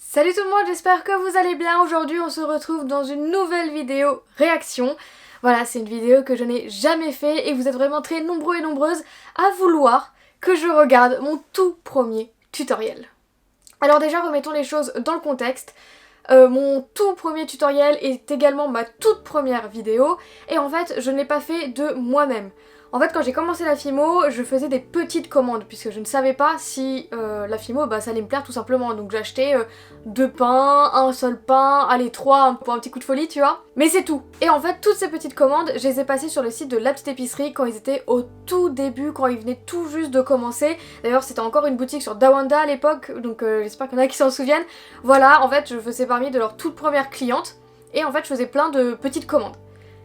Salut tout le monde, j'espère que vous allez bien. Aujourd'hui on se retrouve dans une nouvelle vidéo réaction. Voilà, c'est une vidéo que je n'ai jamais fait et vous êtes vraiment très nombreux et nombreuses à vouloir que je regarde mon tout premier tutoriel. Alors déjà remettons les choses dans le contexte. Mon tout premier tutoriel est également ma toute première vidéo et en fait je ne l'ai pas fait de moi-même. En fait quand j'ai commencé la Fimo, je faisais des petites commandes puisque je ne savais pas si la Fimo ça allait me plaire tout simplement. Donc j'achetais 2 pains, un seul pain, allez 3 pour un petit coup de folie tu vois. Mais c'est tout. Et en fait toutes ces petites commandes je les ai passées sur le site de La Petite Épicerie quand ils étaient au tout début, quand ils venaient tout juste de commencer. D'ailleurs c'était encore une boutique sur Dawanda à l'époque donc j'espère qu'il y en a qui s'en souviennent. Voilà, en fait je faisais parmi de leurs toutes premières clientes et en fait je faisais plein de petites commandes.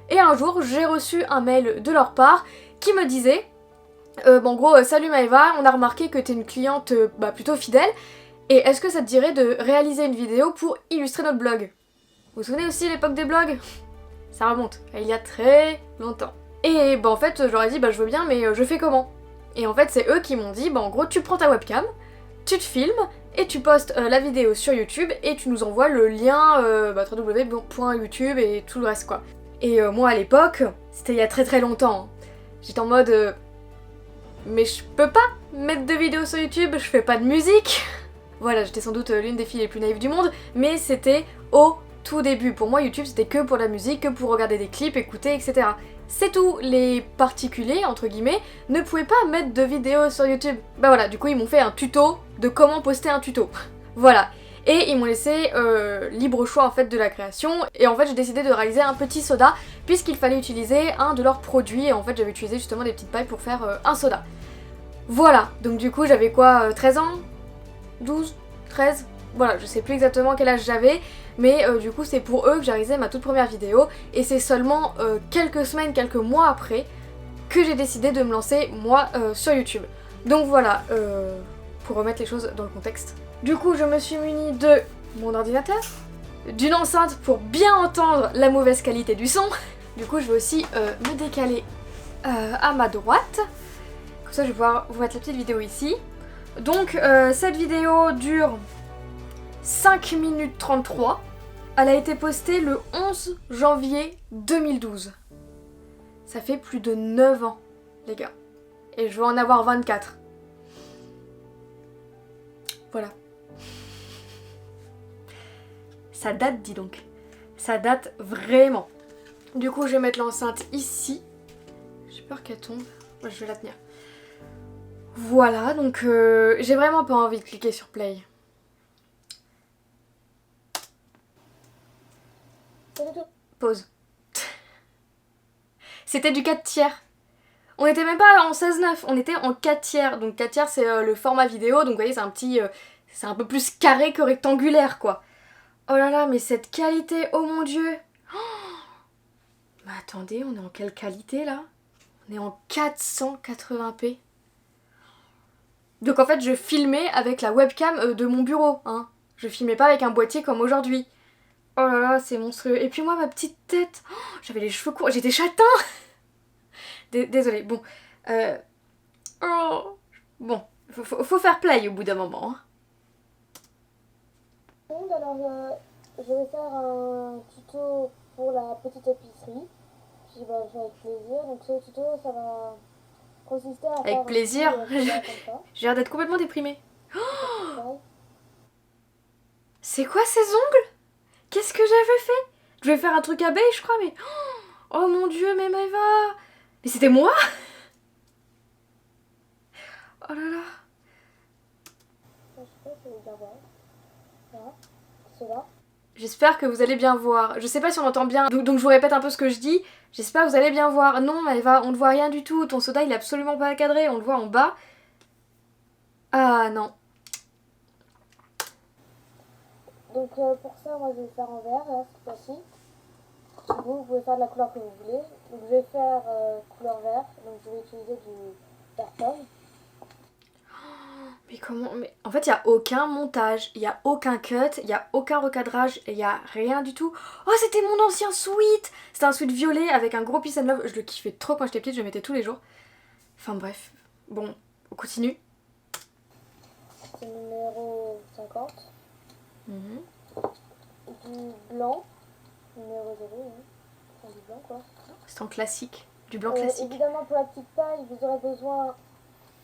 Et un jour j'ai reçu un mail de leur part qui me disait en gros salut Maëva, on a remarqué que t'es une cliente plutôt fidèle et est-ce que ça te dirait de réaliser une vidéo pour illustrer notre blog? Vous vous souvenez aussi l'époque des blogs? Ça remonte, il y a très longtemps. Et en fait je leur ai dit je veux bien mais je fais comment? Et en fait c'est eux qui m'ont dit en gros tu prends ta webcam, tu te filmes et tu postes la vidéo sur YouTube et tu nous envoies le lien www.youtube et tout le reste quoi. Et moi à l'époque, c'était il y a très longtemps, j'étais en mode mais je peux pas mettre de vidéos sur YouTube, je fais pas de musique. Voilà, j'étais sans doute l'une des filles les plus naïves du monde, mais c'était au tout début. Pour moi YouTube c'était que pour la musique, que pour regarder des clips, écouter, etc. C'est tout, les particuliers, entre guillemets, ne pouvaient pas mettre de vidéos sur YouTube. Voilà, du coup ils m'ont fait un tuto de comment poster un tuto. Voilà. Et ils m'ont laissé libre choix en fait de la création et en fait j'ai décidé de réaliser un petit soda puisqu'il fallait utiliser un de leurs produits et en fait j'avais utilisé justement des petites pailles pour faire un soda. Voilà, donc du coup j'avais quoi, 13 ans 12 13 Voilà, je sais plus exactement quel âge j'avais mais du coup c'est pour eux que j'ai réalisé ma toute première vidéo et c'est seulement quelques semaines, quelques mois après que j'ai décidé de me lancer moi sur YouTube. Donc voilà, pour remettre les choses dans le contexte. Du coup, je me suis munie de mon ordinateur, d'une enceinte pour bien entendre la mauvaise qualité du son. Du coup, je vais aussi me décaler à ma droite. Comme ça, je vais pouvoir vous mettre la petite vidéo ici. Donc, cette vidéo dure 5 minutes 33. Elle a été postée le 11 janvier 2012. Ça fait plus de 9 ans, les gars. Et je vais en avoir 24. Voilà. Ça date, dis donc. Ça date vraiment. Du coup, je vais mettre l'enceinte ici. J'ai peur qu'elle tombe. Ouais, je vais la tenir. Voilà, donc j'ai vraiment pas envie de cliquer sur play. Pause. C'était du 4 tiers. On était même pas en 16:9, on était en 4 tiers. Donc 4 tiers c'est le format vidéo, donc vous voyez c'est un petit... c'est un peu plus carré que rectangulaire quoi. Oh là là, mais cette qualité, oh mon dieu. Mais attendez, on est en quelle qualité là? On est en 480p. Donc en fait je filmais avec la webcam de mon bureau, hein. Je filmais pas avec un boîtier comme aujourd'hui. Oh là là, c'est monstrueux. Et puis moi, ma petite tête, j'avais les cheveux courts, j'étais châtain. Désolée, bon. Oh. Bon, faut faire play au bout d'un moment. Alors, je vais faire un tuto pour la petite épicerie. Puis je fais avec plaisir. Donc ce tuto, ça va consister à faire Avec plaisir. un petit soda comme ça. J'ai l'air d'être complètement déprimée. Pareil. C'est quoi ces ongles? Qu'est-ce que j'avais fait? Je vais faire un truc abeille, je crois, mais... Oh mon dieu, mais Maëva! Mais c'était moi? Oh là là. Je sais pas si vous allez bien voir. Voilà, cela. J'espère que vous allez bien voir. Je sais pas si on entend bien, donc je vous répète un peu ce que je dis. J'espère que vous allez bien voir. Non, Maëva, on ne voit rien du tout. Ton soda, il est absolument pas cadré. On le voit en bas. Ah non. Donc pour ça, moi je vais faire en vert, là, cette fois-ci. Vous pouvez faire de la couleur que vous voulez. Donc je vais faire couleur vert. Donc je vais utiliser du vert pomme. Mais comment... Mais en fait, il n'y a aucun montage, il n'y a aucun cut, il n'y a aucun recadrage, il n'y a rien du tout. Oh, c'était mon ancien sweat! C'était un sweat violet avec un gros peace and love. Je le kiffais trop quand j'étais petite, je le mettais tous les jours. Enfin bref. Bon, on continue. C'est numéro 50. Mhm. du blanc, numéro 0, hein. Enfin, du blanc quoi. C'est en classique. Du blanc classique. Évidemment pour la petite paille, vous aurez besoin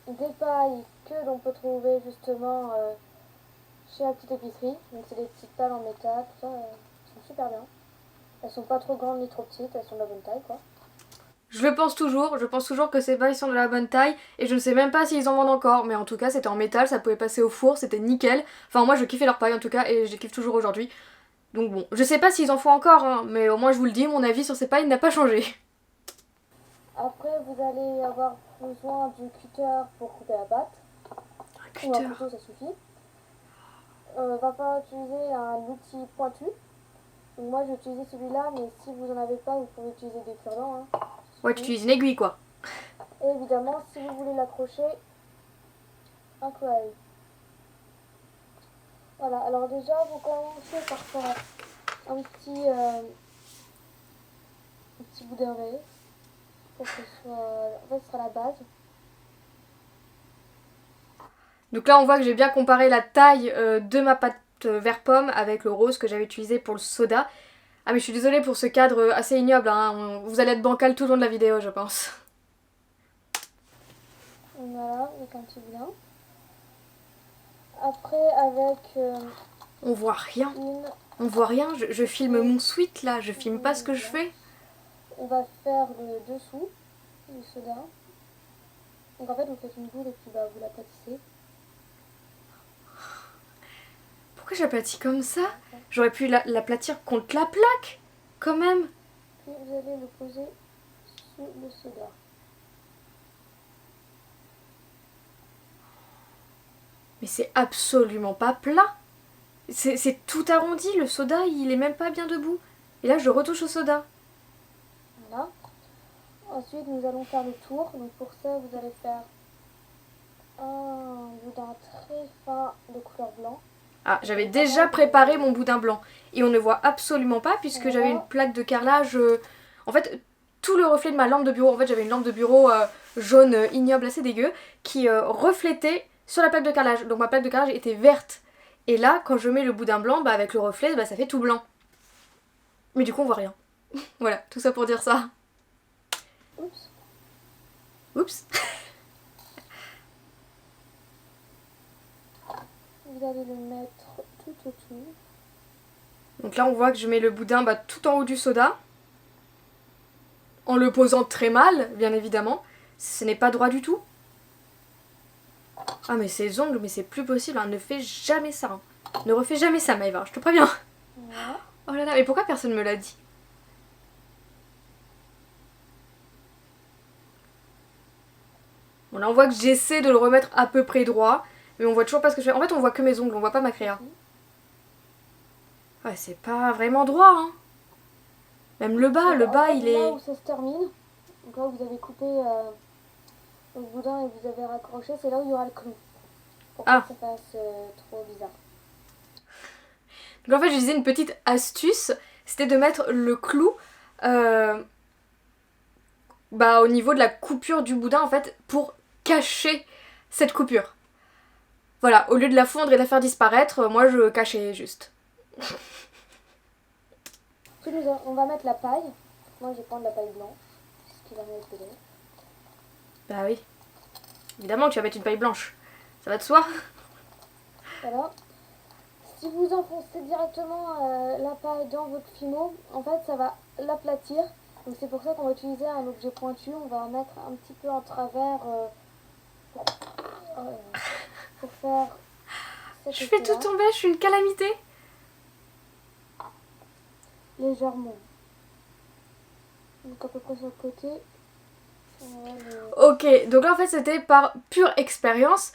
des pailles que l'on peut trouver justement chez la petite épicerie. Donc c'est des petites pales en métal, tout ça, elles sont super bien. Elles sont pas trop grandes ni trop petites, elles sont de la bonne taille quoi. Je pense toujours que ces pailles sont de la bonne taille et je ne sais même pas s'ils en vendent encore, mais en tout cas c'était en métal, ça pouvait passer au four, c'était nickel. Enfin moi je kiffais leurs pailles en tout cas et je les kiffe toujours aujourd'hui. Donc bon, je sais pas s'ils en font encore, hein, mais au moins je vous le dis, mon avis sur ces pailles n'a pas changé. Après vous allez avoir besoin du cutter pour couper la pâte. Un Ou un cutter. couteau ça suffit. Va falloir utiliser un outil pointu. Donc moi j'ai utilisé celui-là, mais si vous en avez pas, vous pouvez utiliser des cure-dents. Hein. Ouais, tu utilises une aiguille quoi. Et évidemment, si vous voulez l'accrocher, un coil. Voilà, alors déjà, vous commencez par faire un petit bout d'hervé pour que ce soit... En fait, ce sera la base. Donc là on voit que j'ai bien comparé la taille de ma pâte vert pomme avec le rose que j'avais utilisé pour le soda. Ah mais je suis désolée pour ce cadre assez ignoble, hein. Vous allez être bancal tout le long de la vidéo je pense. Voilà, avec un petit boudin. Après, avec On voit rien. une... On voit rien, je filme mon sweat là, je filme pas ce que je fais. On va faire le dessous du soda. Donc en fait, vous faites une boule et puis bah, vous l'aplatissez. Pourquoi j'aplatis comme ça? J'aurais pu l'aplatir contre la plaque, quand même. Puis vous allez le poser sous le soda. Mais c'est absolument pas plat. C'est tout arrondi, le soda il est même pas bien debout. Et là je retouche au soda. Voilà. Ensuite, nous allons faire le tour. Donc pour ça, vous allez faire un boudin très fin de couleur blanc. Ah, j'avais déjà préparé mon boudin blanc. Et on ne voit absolument pas puisque Voilà. j'avais une plaque de carrelage. En fait, tout le reflet de ma lampe de bureau, en fait j'avais une lampe de bureau jaune ignoble assez dégueu qui reflétait sur la plaque de carrelage. Donc ma plaque de carrelage était verte. Et là, quand je mets le boudin blanc, bah avec le reflet, bah ça fait tout blanc. Mais du coup on voit rien. Voilà, tout ça pour dire ça. Oups. Oups. Vous allez le mettre tout autour. Donc là on voit que je mets le boudin bah, tout en haut du soda. En le posant très mal, bien évidemment. Ce n'est pas droit du tout. Ah mais ces ongles, mais c'est plus possible, hein. Ne fais jamais ça. Hein. Ne refais jamais ça Maëva, je te préviens. Voilà. Oh là là, mais pourquoi personne me l'a dit? Bon là on voit que j'essaie de le remettre à peu près droit. Mais on voit toujours pas ce que je fais. En fait on voit que mes ongles, on voit pas ma créa. Ouais c'est pas vraiment droit hein. Même le bas il est... Là où ça se termine, donc là où vous avez coupé le boudin et vous avez raccroché, c'est là où il y aura le clou. Pour que ça fasse trop bizarre. Donc en fait je disais une petite astuce, c'était de mettre le clou bah, au niveau de la coupure du boudin en fait pour cacher cette coupure. Voilà, au lieu de la fondre et de la faire disparaître, moi je cachais juste. Ensuite on va mettre la paille. Moi je vais prendre la paille blanche, ce qui va mieux être. Bah oui. Évidemment que tu vas mettre une paille blanche. Ça va de soi. Voilà. Si vous enfoncez directement la paille dans votre fimo, en fait ça va l'aplatir. Donc c'est pour ça qu'on va utiliser un objet pointu. On va en mettre un petit peu en travers pour faire cet Je fais tout effet-là. tomber, je suis une calamité. Légèrement. Donc à peu près sur le côté. Ok, donc là en fait c'était par pure expérience.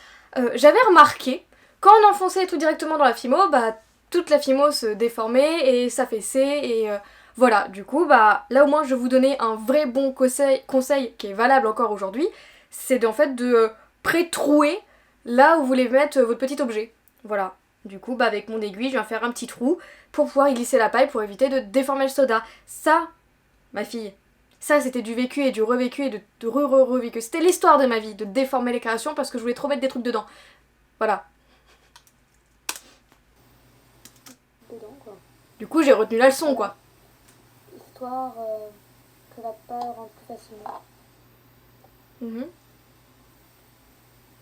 J'avais remarqué, quand on enfonçait tout directement dans la fimo, bah toute la fimo se déformait et s'affaissait et voilà. Du coup bah là au moins je vais vous donner un vrai bon conseil qui est valable encore aujourd'hui. C'est en fait de pré-trouer là où vous voulez mettre votre petit objet. Voilà. Du coup bah avec mon aiguille je viens faire un petit trou pour pouvoir y glisser la paille pour éviter de déformer le soda. Ça, ma fille, ça c'était du vécu et du revécu et de revécu. C'était l'histoire de ma vie, de déformer les créations parce que je voulais trop mettre des trucs dedans. Voilà. Du coup j'ai retenu la leçon quoi. Histoire que la paille rentre plus facilement.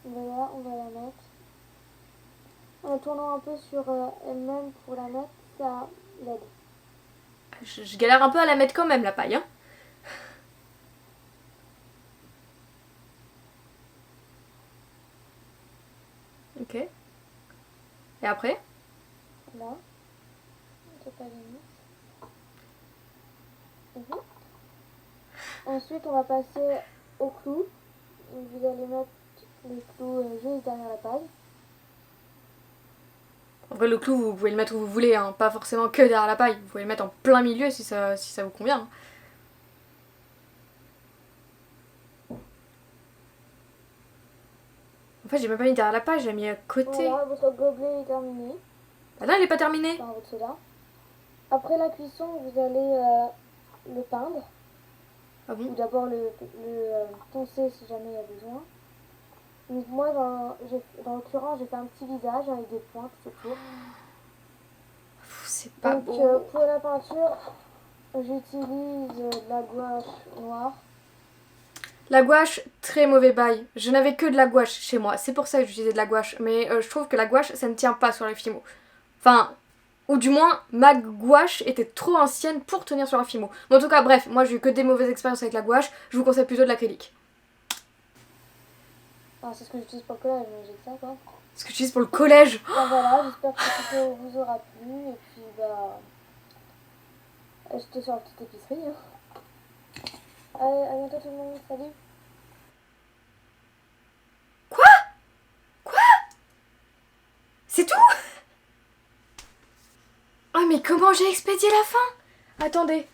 Voilà, on va la mettre. En la tournant un peu sur elle-même pour la mettre, ça l'aide. Je galère un peu à la mettre quand même la paille, hein. Ok. Et après? Là. C'est pas limite. Ensuite, on va passer au clou. Donc, vous allez mettre les clous juste derrière la paille. En vrai, le clou, vous pouvez le mettre où vous voulez, hein. Pas forcément que derrière la paille. Vous pouvez le mettre en plein milieu si ça vous convient. En fait, j'ai même pas mis derrière la paille, je l'ai mis à côté. Voilà, votre gobelet est terminé. Ah là, il est pas terminé. Enfin, votre soda. Après la cuisson, vous allez le peindre. Ah bon? Ou d'abord le poncer si jamais il y a besoin. Donc moi, dans l'occurrence, j'ai fait un petit visage avec des points tout autour. C'est pas Donc beau. pour la peinture, j'utilise de la gouache noire. La gouache, très mauvais bail. Je n'avais que de la gouache chez moi. C'est pour ça que j'utilisais de la gouache. Mais je trouve que la gouache, ça ne tient pas sur les Fimo. Enfin, ou du moins, ma gouache était trop ancienne pour tenir sur la Fimo. Mais en tout cas, bref, moi j'ai eu que des mauvaises expériences avec la gouache. Je vous conseille plutôt de l'acrylique. Enfin, c'est ce que j'utilise pour le collage, mais j'ai que ça quoi. Ce que j'utilise pour le collège. Enfin, voilà, j'espère que cette vidéo vous aura plu. Et puis, j'étais sur la petite épicerie. Hein. Allez, à bientôt tout le monde, salut. C'est tout? Ah mais comment j'ai expédié la fin? Attendez,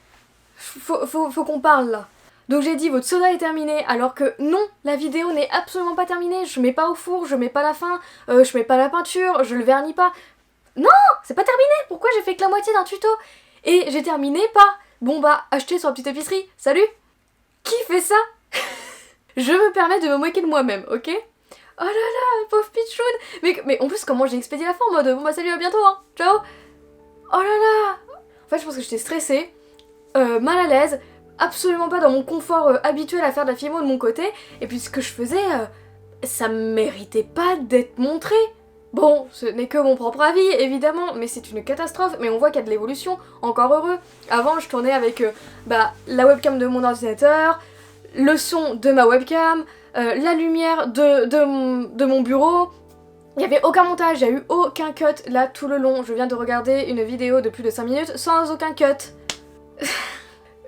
faut qu'on parle là. Donc j'ai dit votre soda est terminé, alors que non, la vidéo n'est absolument pas terminée. Je mets pas au four, je mets pas la fin, je mets pas la peinture, je le vernis pas. Non, c'est pas terminé. Pourquoi j'ai fait que la moitié d'un tuto? Et j'ai terminé pas. Bon bah, acheter sur la petite épicerie. Salut. Qui fait ça? Je me permets de me moquer de moi-même, ok? Oh là là, pauvre pitchoun. Mais en plus, comment j'ai expédié la fin en mode bon bah salut, à bientôt, hein. Ciao. Oh là là. En fait, je pense que j'étais stressée, mal à l'aise, absolument pas dans mon confort habituel à faire de la Fimo de mon côté. Et puis ce que je faisais, ça méritait pas d'être montré. Bon, ce n'est que mon propre avis, évidemment, mais c'est une catastrophe. Mais on voit qu'il y a de l'évolution, encore heureux. Avant, je tournais avec la webcam de mon ordinateur, le son de ma webcam, la lumière de mon bureau. Il n'y avait aucun montage, il n'y a eu aucun cut là tout le long. Je viens de regarder une vidéo de plus de 5 minutes sans aucun cut.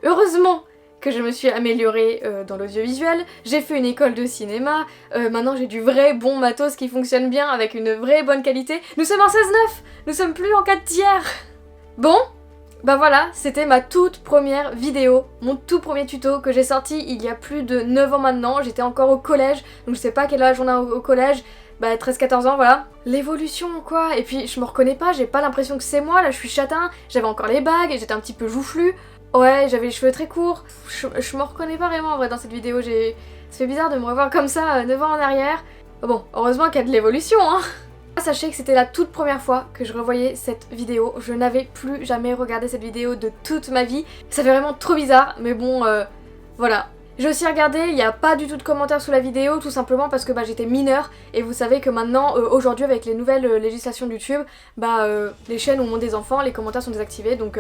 Heureusement que je me suis améliorée dans l'audiovisuel, j'ai fait une école de cinéma, maintenant j'ai du vrai bon matos qui fonctionne bien avec une vraie bonne qualité. Nous sommes en 16:9, nous sommes plus en 4 tiers. Bon, bah voilà, c'était ma toute première vidéo, mon tout premier tuto que j'ai sorti il y a plus de 9 ans maintenant. J'étais encore au collège, donc je sais pas quel âge on a au collège. Bah 13-14 ans, voilà. L'évolution quoi, et puis je me reconnais pas, j'ai pas l'impression que c'est moi, là je suis châtain, j'avais encore les bagues, j'étais un petit peu joufflu. Ouais, j'avais les cheveux très courts, je me reconnais pas vraiment en vrai dans cette vidéo, ça fait bizarre de me revoir comme ça 9 ans en arrière. Bon, heureusement qu'il y a de l'évolution hein. Sachez que c'était la toute première fois que je revoyais cette vidéo, je n'avais plus jamais regardé cette vidéo de toute ma vie. Ça fait vraiment trop bizarre, mais bon, voilà. J'ai aussi regardé, il n'y a pas du tout de commentaires sous la vidéo, tout simplement parce que j'étais mineure, et vous savez que maintenant, aujourd'hui avec les nouvelles législations de YouTube, les chaînes où on monte des enfants, les commentaires sont désactivés, donc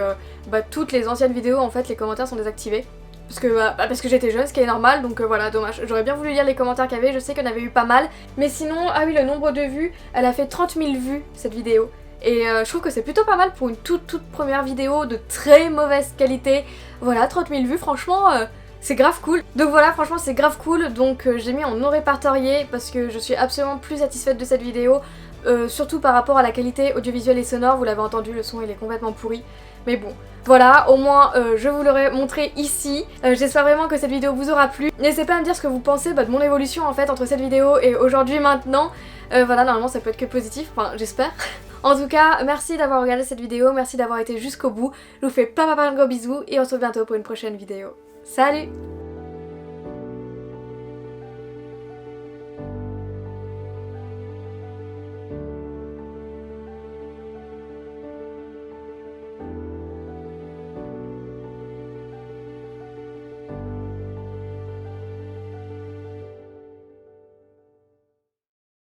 toutes les anciennes vidéos en fait, les commentaires sont désactivés. Parce que j'étais jeune, ce qui est normal, donc voilà, dommage. J'aurais bien voulu lire les commentaires qu'il y avait, je sais qu'il y en avait eu pas mal, mais sinon, ah oui, le nombre de vues, elle a fait 30 000 vues cette vidéo. Et je trouve que c'est plutôt pas mal pour une toute première vidéo de très mauvaise qualité. Voilà, 30 000 vues, franchement... c'est grave cool. Donc voilà, franchement c'est grave cool, donc j'ai mis en non répertorié parce que je suis absolument plus satisfaite de cette vidéo, surtout par rapport à la qualité audiovisuelle et sonore, vous l'avez entendu, le son il est complètement pourri. Mais bon, voilà, au moins je vous l'aurai montré ici. J'espère vraiment que cette vidéo vous aura plu. N'hésitez pas à me dire ce que vous pensez de mon évolution en fait entre cette vidéo et aujourd'hui maintenant. Voilà, normalement ça peut être que positif, enfin j'espère. En tout cas, merci d'avoir regardé cette vidéo, merci d'avoir été jusqu'au bout. Je vous fais plein de gros bisous et on se retrouve bientôt pour une prochaine vidéo. Salut!